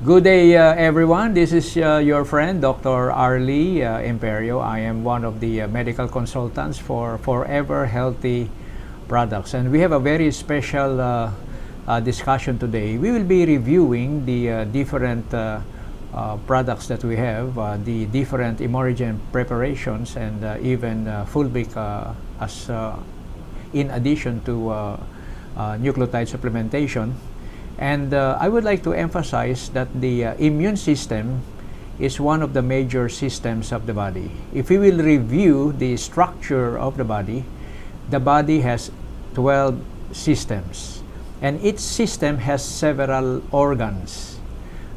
Good day, everyone. This is your friend, Dr. Arle Imperio. I am one of the medical consultants for Forever Healthy Products. And we have a very special discussion today. We will be reviewing the different products that we have, the different emergent preparations, and even fulvic as in addition to nucleotide supplementation. And I would like to emphasize that the immune system is one of the major systems of the body. If we will review the structure of the body has 12 systems, and each system has several organs.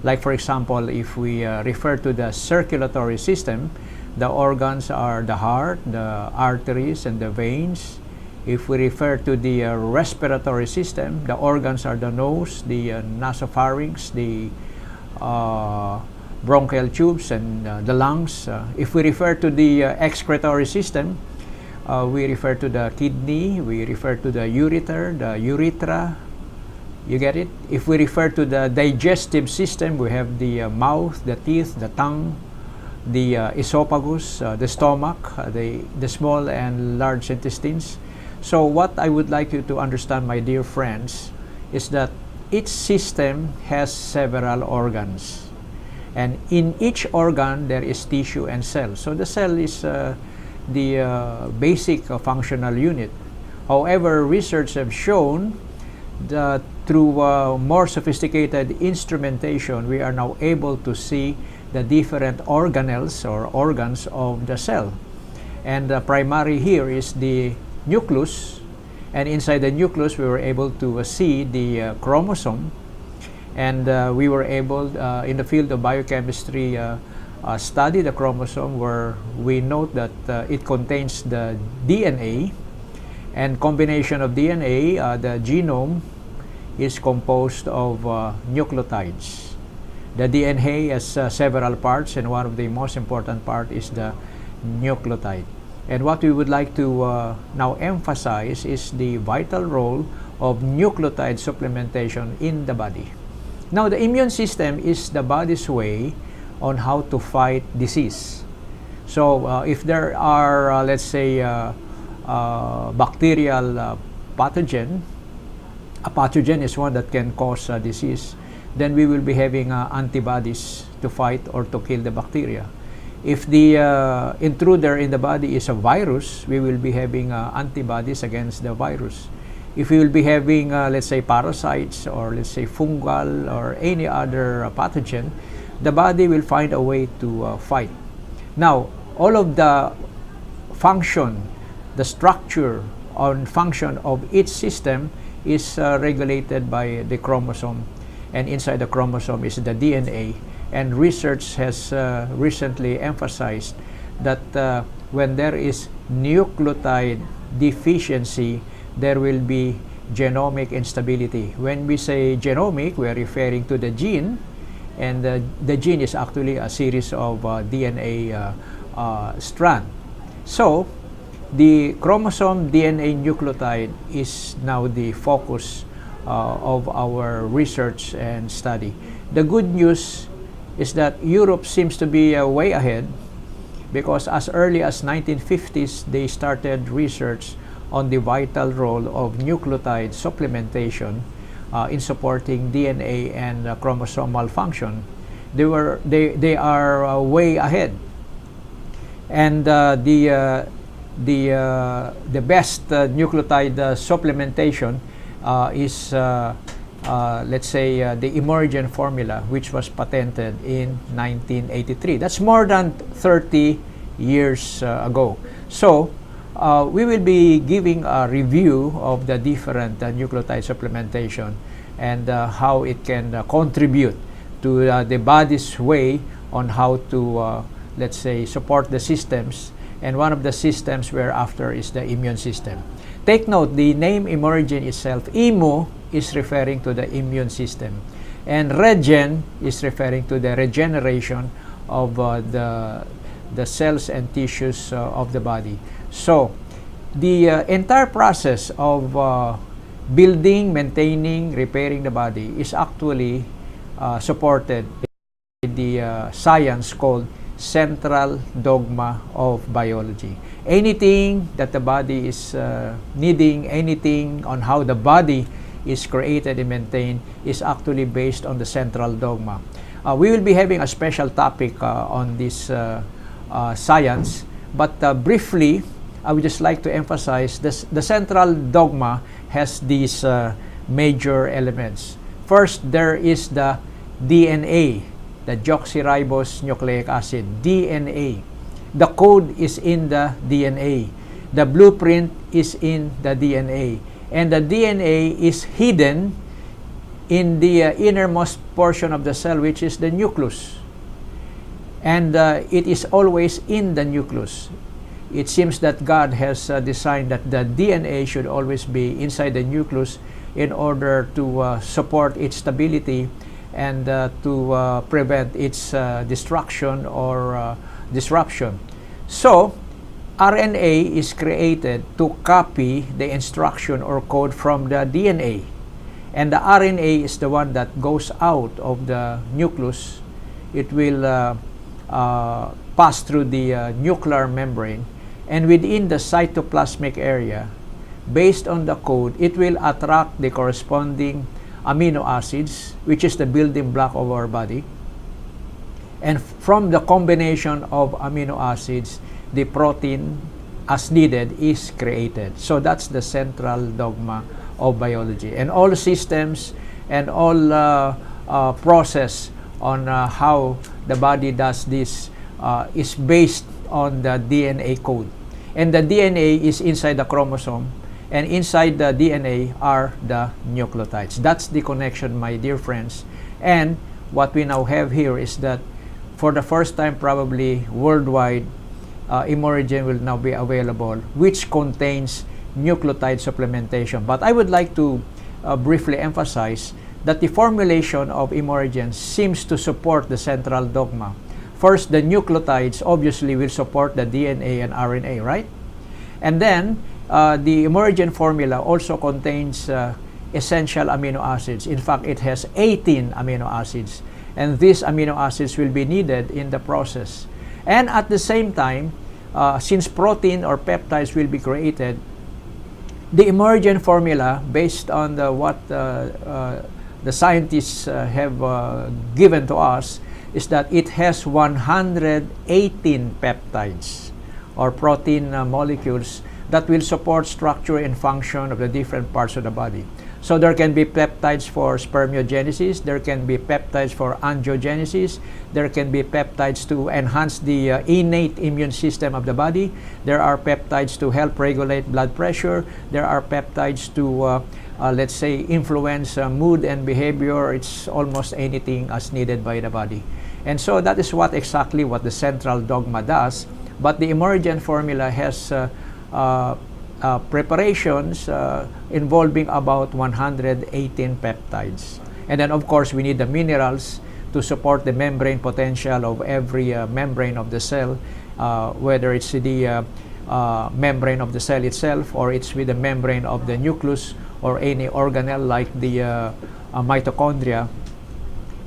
Like, for example, if we refer to the circulatory system, the organs are the heart, the arteries, and the veins. If we refer to the respiratory system, the organs are the nose, the nasopharynx, the bronchial tubes, and the lungs. If we refer to the excretory system, we refer to the kidney, we refer to the ureter, the urethra. You get it? If we refer to the digestive system, we have the mouth, the teeth, the tongue, the esophagus, the stomach, the small and large intestines. So what I would like you to understand, my dear friends, is that each system has several organs. And in each organ, there is tissue and cell. So the cell is the basic functional unit. However, research have shown that through more sophisticated instrumentation, we are now able to see the different organelles or organs of the cell. And the primary here is the nucleus, and inside the nucleus we were able to see the chromosome, and we were able in the field of biochemistry study the chromosome, where we note that it contains the DNA, and combination of DNA, the genome is composed of nucleotides. The DNA has several parts, and one of the most important part is the nucleotide. And what we would like to now emphasize is the vital role of nucleotide supplementation in the body. Now, the immune system is the body's way on how to fight disease. So, if there are, let's say, bacterial pathogen, a pathogen is one that can cause disease, then we will be having antibodies to fight or to kill the bacteria. If the intruder in the body is a virus, we will be having antibodies against the virus. If we will be having, let's say, parasites, or let's say fungal or any other pathogen, the body will find a way to fight. Now, all of the function, the structure and function of each system is regulated by the chromosome, and inside the chromosome is the DNA. And research has recently emphasized that when there is nucleotide deficiency, there will be genomic instability. When we say genomic, we are referring to the gene, and the gene is actually a series of DNA strand. So the chromosome, DNA, nucleotide is now the focus of our research and study. The good news is that Europe seems to be way ahead, because as early as 1950s they started research on the vital role of nucleotide supplementation in supporting DNA and chromosomal function. They are way ahead, and the best nucleotide supplementation is let's say the Emergent Formula, which was patented in 1983. That's more than 30 years ago. So we will be giving a review of the different nucleotide supplementation and how it can contribute to the body's way on how to, let's say, support the systems. And one of the systems we're after is the immune system. Take note, the name Emergent itself, immu, is referring to the immune system, and regen is referring to the regeneration of the cells and tissues of the body. So the entire process of building, maintaining, repairing the body is actually supported by the science called central dogma of biology. Anything that the body is needing, anything on how the body is created and maintained is actually based on the central dogma. We will be having a special topic on this science, but briefly, I would just like to emphasize this: the central dogma has these major elements. First, there is the DNA, the deoxyribose nucleic acid, DNA. The code is in the DNA. The blueprint is in the DNA. And the DNA is hidden in the innermost portion of the cell, which is the nucleus. And it is always in the nucleus. It seems that God has designed that the DNA should always be inside the nucleus in order to support its stability and to prevent its destruction or disruption. So, RNA is created to copy the instruction or code from the DNA. And the RNA is the one that goes out of the nucleus. It will pass through the nuclear membrane, and within the cytoplasmic area, based on the code, it will attract the corresponding amino acids, which is the building block of our body. And from the combination of amino acids, the protein as needed is created. So that's the central dogma of biology. And all systems and all process on how the body does this is based on the DNA code. And the DNA is inside the chromosome, and inside the DNA are the nucleotides. That's the connection, my dear friends. And what we now have here is that for the first time probably worldwide, Emergent will now be available, which contains nucleotide supplementation. But I would like to briefly emphasize that the formulation of Emergent seems to support the central dogma. First, the nucleotides obviously will support the DNA and RNA, right? And then, the Emergent formula also contains essential amino acids. In fact, it has 18 amino acids. And these amino acids will be needed in the process. And at the same time, since protein or peptides will be created, the Emergent formula, based on what the scientists have given to us, is that it has 118 peptides or protein molecules that will support structure and function of the different parts of the body. So there can be peptides for spermiogenesis, there can be peptides for angiogenesis, there can be peptides to enhance the innate immune system of the body, there are peptides to help regulate blood pressure, there are peptides to let's say influence mood and behavior. It's almost anything as needed by the body. And so that is exactly what the central dogma does. But the Emergent formula has preparations involving about 118 peptides. And then of course we need the minerals to support the membrane potential of every membrane of the cell, whether it's the membrane of the cell itself, or it's with the membrane of the nucleus, or any organelle like the mitochondria.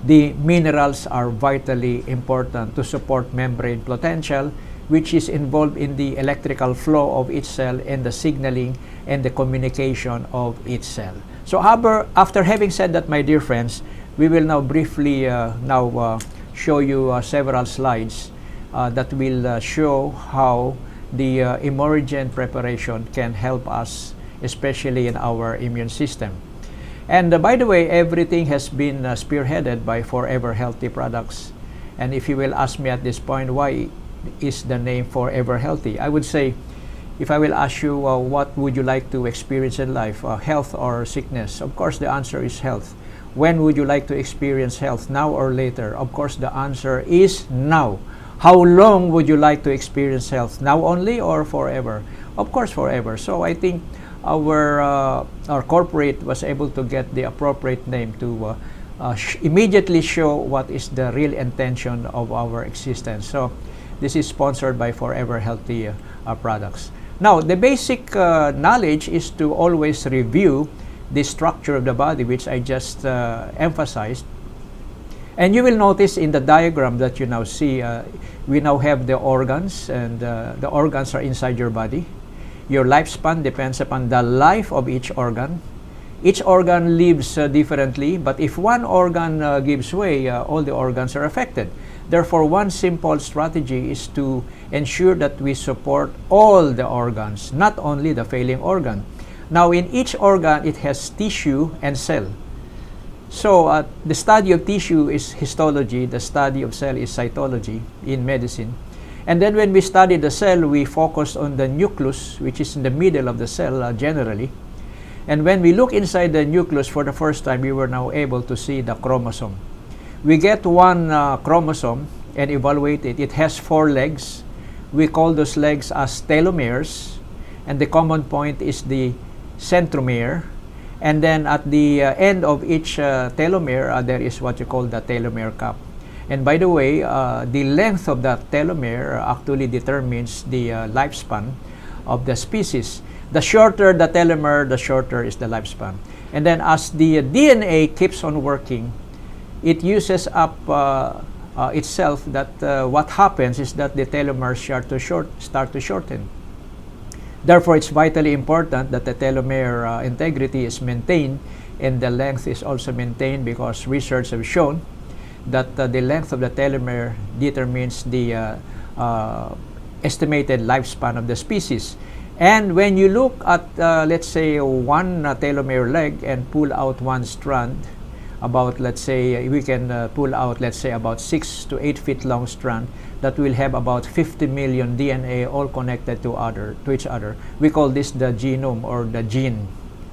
The minerals are vitally important to support membrane potential, which is involved in the electrical flow of each cell and the signaling and the communication of each cell. So after having said that, my dear friends, we will now briefly show you several slides that will show how the Emergent preparation can help us, especially in our immune system. And by the way, everything has been spearheaded by Forever Healthy products. And if you will ask me at this point, why is the name Forever Healthy? I would say, if I will ask you what would you like to experience in life, health or sickness, of course the answer is health. When would you like to experience health, now or later? Of course the answer is now. How long would you like to experience health, now only or forever? Of course forever. So I think our corporate was able to get the appropriate name to immediately show what is the real intention of our existence. So this is sponsored by Forever Healthy products. Now, the basic knowledge is to always review the structure of the body, which I just emphasized. And you will notice in the diagram that you now see, we now have the organs, and the organs are inside your body. Your lifespan depends upon the life of each organ. Each organ lives differently, but if one organ gives way, all the organs are affected. Therefore, one simple strategy is to ensure that we support all the organs, not only the failing organ. Now, in each organ, it has tissue and cell. So, the study of tissue is histology, the study of cell is cytology in medicine. And then when we study the cell, we focus on the nucleus, which is in the middle of the cell generally. And when we look inside the nucleus for the first time, we were now able to see the chromosome. We get one chromosome and evaluate it. It has 4 legs. We call those legs as telomeres. And the common point is the centromere. And then at the end of each telomere, there is what you call the telomere cap. And by the way, the length of the telomere actually determines the lifespan of the species. The shorter the telomere, the shorter is the lifespan. And then as the DNA keeps on working, it uses up itself. That what happens is that the telomeres start to shorten. Therefore, it's vitally important that the telomere integrity is maintained and the length is also maintained, because research has shown that the length of the telomere determines the estimated lifespan of the species. And when you look at, let's say, one telomere leg and pull out one strand, about, let's say, we can pull out, let's say, about 6 to 8 feet long strand that will have about 50 million DNA all connected to each other. We call this the genome, or the gene,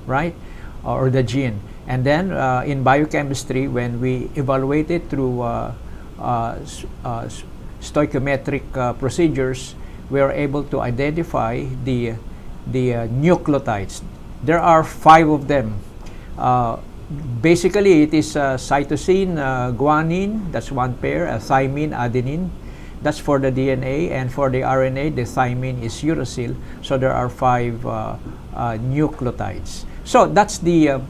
right? Or the gene. And then in biochemistry, when we evaluate it through stoichiometric procedures, we are able to identify the nucleotides. There are 5 of them. Basically, it is cytosine, guanine, that's one pair, thymine, adenine, that's for the DNA, and for the RNA, the thymine is uracil. So there are 5 nucleotides. So that's the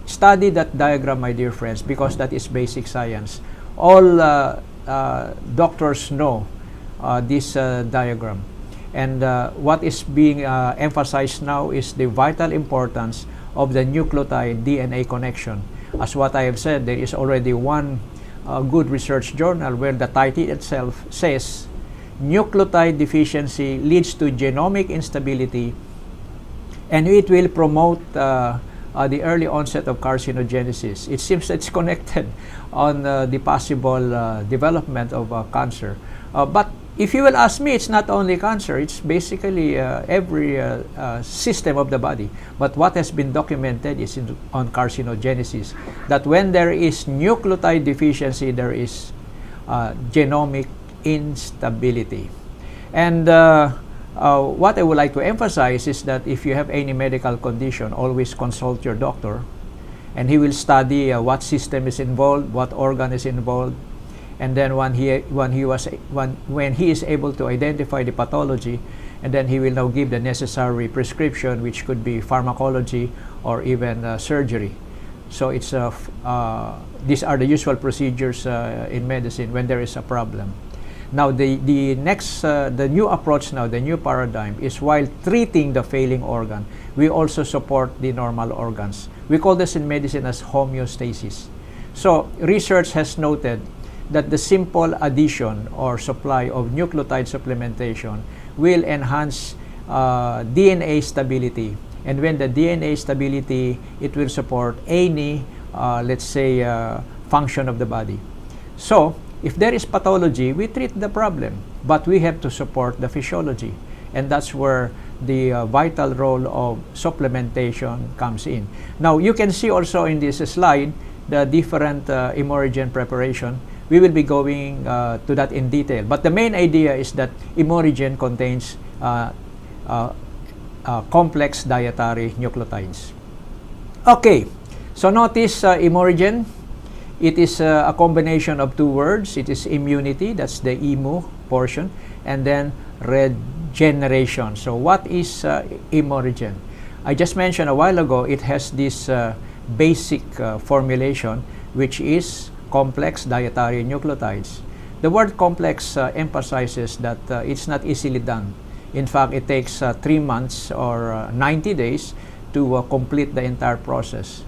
study that diagram, my dear friends, because that is basic science. All doctors know this diagram. And what is being emphasized now is the vital importance of the nucleotide DNA connection. As what I have said, there is already one good research journal where the title itself says, nucleotide deficiency leads to genomic instability, and it will promote the early onset of carcinogenesis. It seems it's connected on the possible development of cancer. But if you will ask me, it's not only cancer, it's basically every system of the body. But what has been documented is on carcinogenesis, that when there is nucleotide deficiency, there is genomic instability. And what I would like to emphasize is that if you have any medical condition, always consult your doctor, and he will study what system is involved, what organ is involved. And then when he is able to identify the pathology, and then he will now give the necessary prescription, which could be pharmacology or even surgery. So it's these are the usual procedures in medicine when there is a problem. Now the new approach now, the new paradigm is, while treating the failing organ, we also support the normal organs. We call this in medicine as homeostasis. So research has noted that the simple addition or supply of nucleotide supplementation will enhance DNA stability. And when the DNA stability, it will support any, let's say, function of the body. So, if there is pathology, we treat the problem, but we have to support the physiology. And that's where the vital role of supplementation comes in. Now, you can see also in this slide the different Emergent preparation. We will be going to that in detail. But the main idea is that Emergent contains complex dietary nucleotides. Okay, so notice Emergent. It is a combination of 2 words. It is immunity, that's the emu portion, and then regeneration. So what is Emergent? I just mentioned a while ago, it has this basic formulation, which is complex dietary nucleotides. The word complex emphasizes that it's not easily done. In fact, it takes 3 months or 90 days to complete the entire process.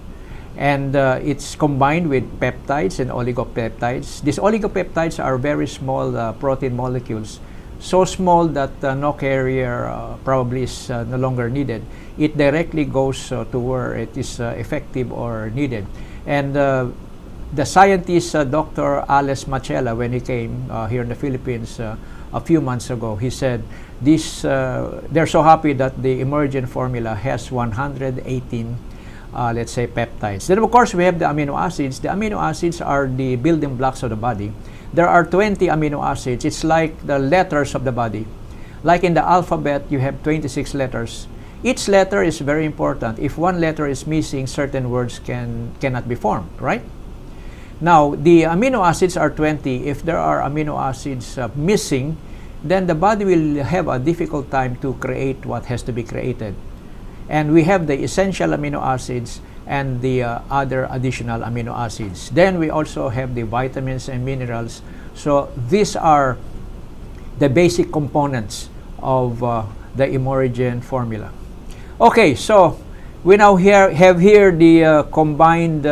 And it's combined with peptides and oligopeptides. These oligopeptides are very small protein molecules, so small that no carrier probably is no longer needed. It directly goes to where it is effective or needed. And the scientist, Dr. Arle Imperio, when he came here in the Philippines a few months ago, he said they're so happy that the Emergent Formula has 118 let's say peptides. Then of course we have the amino acids. The amino acids are the building blocks of the body. There are 20 amino acids. It's like the letters of the body. Like in the alphabet, you have 26 letters. Each letter is very important. If one letter is missing, certain words cannot be formed, right? Now, the amino acids are 20. If there are amino acids missing, then the body will have a difficult time to create what has to be created. And we have the essential amino acids and the other additional amino acids. Then we also have the vitamins and minerals. So these are the basic components of the Emergent Formula. Okay, so we now have here the combined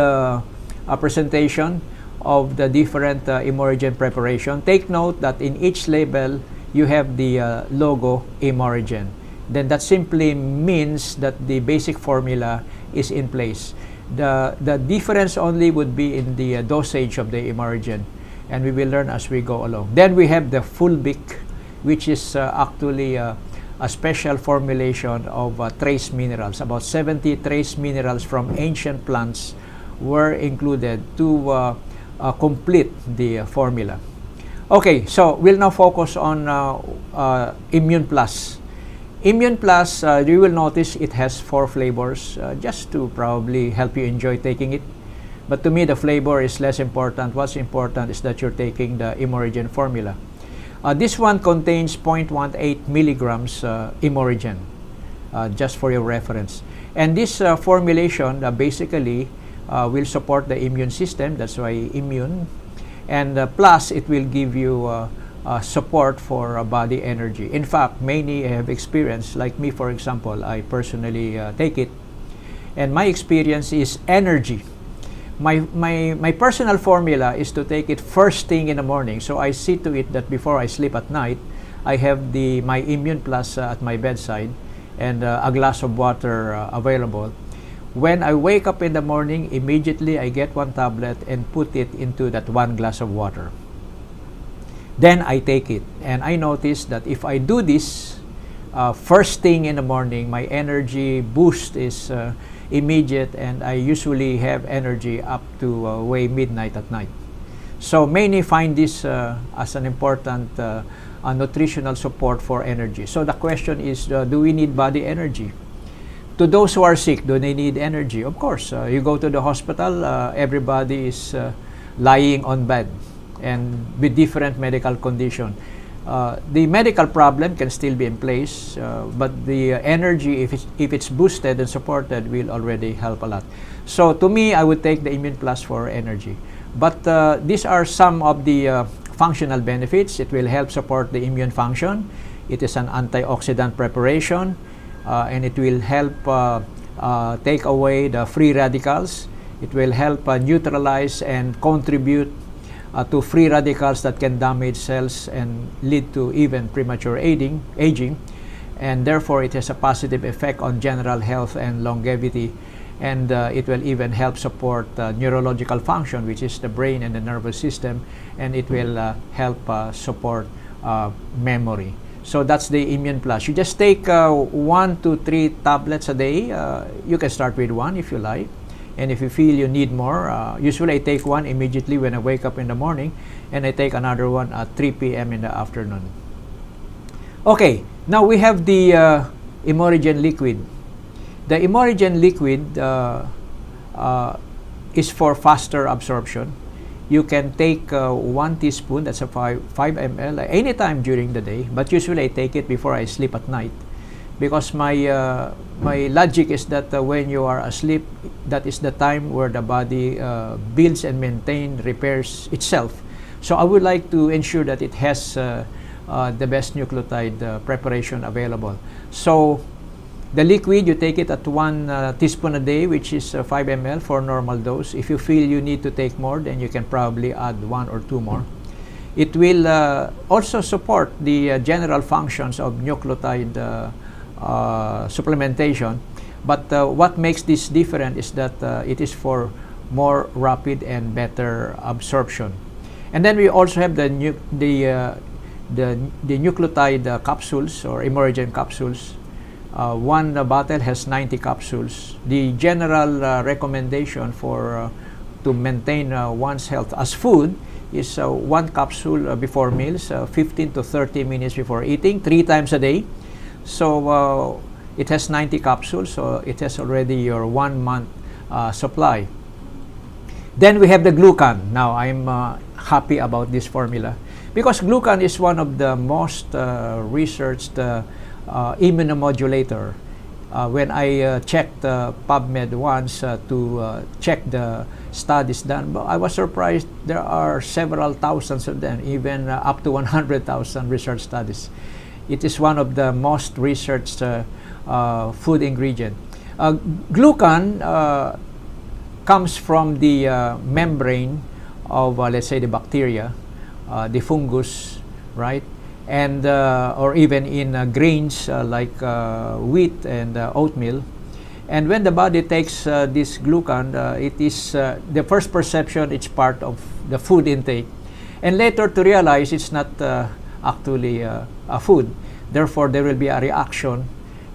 presentation of the different Emergent preparation. Take note that in each label you have the logo Emergent. Then that simply means that the basic formula is in place. The difference only would be in the dosage of the Emergent, and we will learn as we go along. Then we have the fulvic, which is actually a special formulation of trace minerals. About 70 trace minerals from ancient plants were included to complete the formula. Okay, so we'll now focus on Immune Plus. Immune Plus, you will notice it has 4 flavors, just to probably help you enjoy taking it. But to me, the flavor is less important. What's important is that you're taking the Emergent Formula. This one contains 0.18 milligrams Emergent, just for your reference. And this formulation basically will support the immune system. That's why immune. And plus, it will give you support for body energy. In fact, many have experienced, like me for example, I personally take it, and my experience is energy. My personal formula is to take it first thing in the morning, so I see to it that before I sleep at night, I have my Immune Plus at my bedside and a glass of water available. When I wake up in the morning, immediately I get 1 tablet and put it into that 1 glass of water. Then I take it, and I notice that if I do this first thing in the morning, my energy boost is immediate, and I usually have energy up to way midnight at night. So many find this as an important nutritional support for energy. So the question is, do we need body energy? To those who are sick, do they need energy? Of course. You go to the hospital, everybody is lying on bed and with different medical condition. The medical problem can still be in place, but the energy, if it's boosted and supported, will already help a lot. So to me, I would take the Immune Plus for energy. But these are some of the functional benefits. It will help support the immune function. It is an antioxidant preparation, and it will help take away the free radicals. It will help neutralize and contribute to free radicals that can damage cells and lead to even premature aging, and therefore it has a positive effect on general health and longevity, and it will even help support neurological function, which is the brain and the nervous system, and it will help support memory. So that's the Immune Plus. You just take 1 to 3 tablets a day. You can start with 1 if you like. And if you feel you need more, usually I take 1 immediately when I wake up in the morning, and I take another 1 at 3 p.m. in the afternoon. Okay, now we have the Emergent Liquid. The Emergent Liquid is for faster absorption. You can take 1 teaspoon, that's a 5 ml, anytime during the day, but usually I take it before I sleep at night. because my logic is that when you are asleep, that is the time where the body builds and repairs itself. So I would like to ensure that it has the best nucleotide preparation available. So the liquid, you take it at 1 teaspoon a day, which is 5 ml for normal dose. If you feel you need to take more, then you can probably add 1 or 2 more. It will also support the general functions of nucleotide supplementation. But what makes this different is that it is for more rapid and better absorption. And then we also have the nucleotide capsules or Emergent capsules. One bottle has 90 capsules. The general recommendation for to maintain one's health as food is 1 capsule before meals, 15 to 30 minutes before eating, 3 times a day. So it has 90 capsules, so it has already your 1 month supply. Then we have the Glucan. Now I'm happy about this formula because Glucan is one of the most researched immunomodulator. When I checked PubMed once to check the studies done, I was surprised there are several thousands of them, even up to 100,000 research studies. It is one of the most researched food ingredient. Glucan comes from the membrane of, let's say, the bacteria, the fungus, right? And or even in grains like wheat and oatmeal. And when the body takes this glucan, it is the first perception it's part of the food intake, and later to realize it's not actually a food. Therefore, there will be a reaction,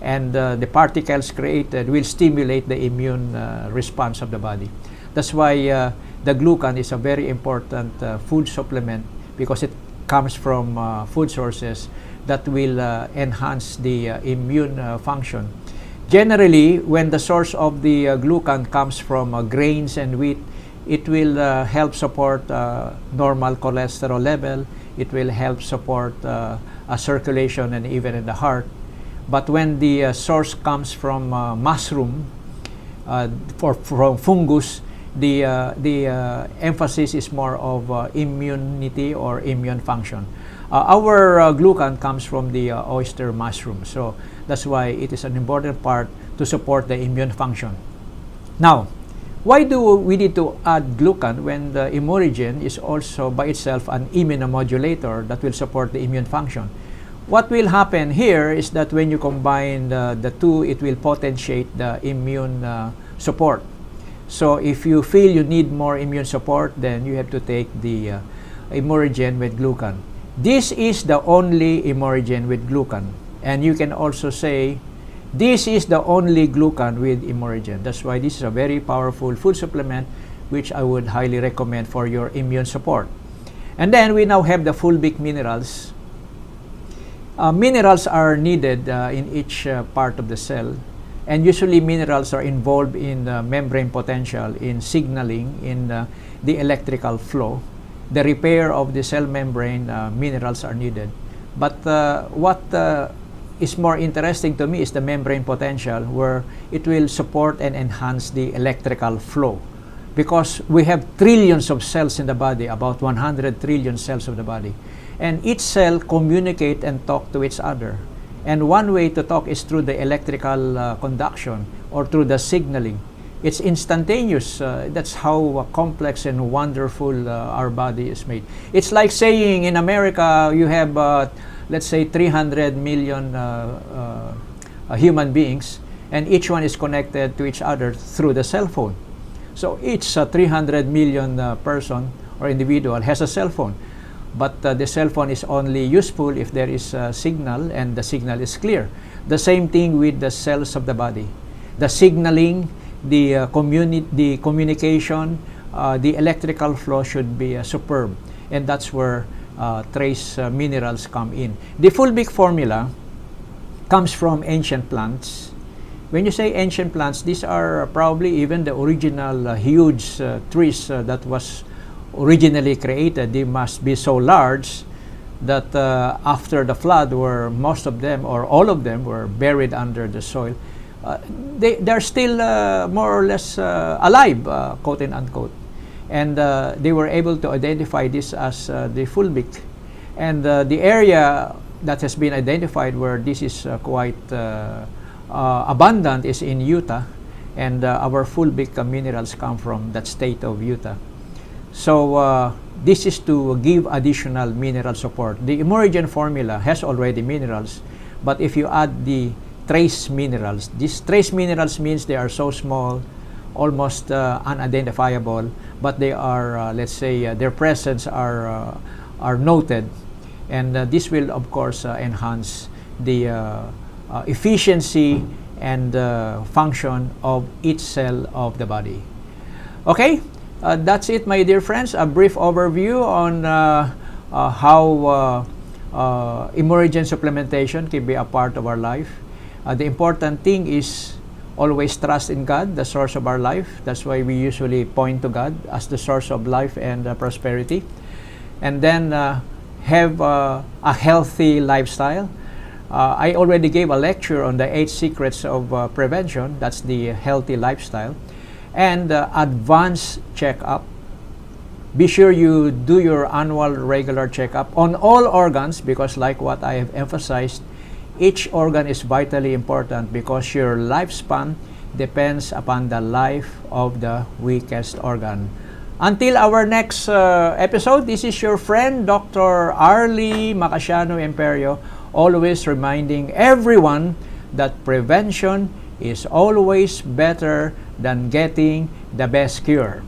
and the particles created will stimulate the immune response of the body. That's why the glucan is a very important food supplement, because it comes from food sources that will enhance the immune function. Generally, when the source of the glucan comes from grains and wheat, it will help support normal cholesterol level. It will help support a circulation and even in the heart. But when the source comes from mushroom, from fungus, the emphasis is more of immunity or immune function. Our glucan comes from the oyster mushroom, so that's why it is an important part to support the immune function. Now, why do we need to add glucan when the Emergent is also by itself an immunomodulator that will support the immune function? What will happen here is that when you combine the two, it will potentiate the immune support. So if you feel you need more immune support, then you have to take the Emergent with glucan. This is the only Emergent with glucan. And you can also say, this is the only glucan with Emergent. That's why this is a very powerful food supplement, which I would highly recommend for your immune support. And then we now have the fulvic minerals. Minerals are needed in each part of the cell. And usually minerals are involved in membrane potential, in signaling, in the electrical flow. The repair of the cell membrane, minerals are needed. But what is more interesting to me is the membrane potential, where it will support and enhance the electrical flow. Because we have trillions of cells in the body, about 100 trillion cells of the body. And each cell communicate and talk to each other. And one way to talk is through the electrical conduction or through the signaling. It's instantaneous. That's how complex and wonderful our body is made. It's like saying in America you have, let's say, 300 million human beings, and each one is connected to each other through the cell phone. So each 300 million person or individual has a cell phone. But the cell phone is only useful if there is a signal and the signal is clear. The same thing with the cells of the body. The signaling, the communication, the electrical flow should be superb. And that's where trace minerals come in. The fulvic formula comes from ancient plants. When you say ancient plants, these are probably even the original huge trees that was originally created. They must be so large that after the flood, where most of them or all of them were buried under the soil, they're still more or less alive, quote and unquote. And they were able to identify this as the fulvic. And the area that has been identified where this is quite abundant is in Utah. And our fulvic minerals come from that state of Utah. So this is to give additional mineral support. The Emergent Formula has already minerals, but if you add the trace minerals, these trace minerals means they are so small, almost unidentifiable, but they are, let's say, their presence are noted, and this will, of course, enhance the efficiency and function of each cell of the body. Okay, that's it, my dear friends. A brief overview on how emergent supplementation can be a part of our life. The important thing is always trust in God, the source of our life. That's why we usually point to God as the source of life and prosperity. And then have a healthy lifestyle. I already gave a lecture on the 8 secrets of prevention. That's the healthy lifestyle. And advanced checkup. Be sure you do your annual regular checkup on all organs, because like what I have emphasized, each organ is vitally important because your lifespan depends upon the life of the weakest organ. Until our next episode, this is your friend, Dr. Arle Imperio, always reminding everyone that prevention is always better than getting the best cure.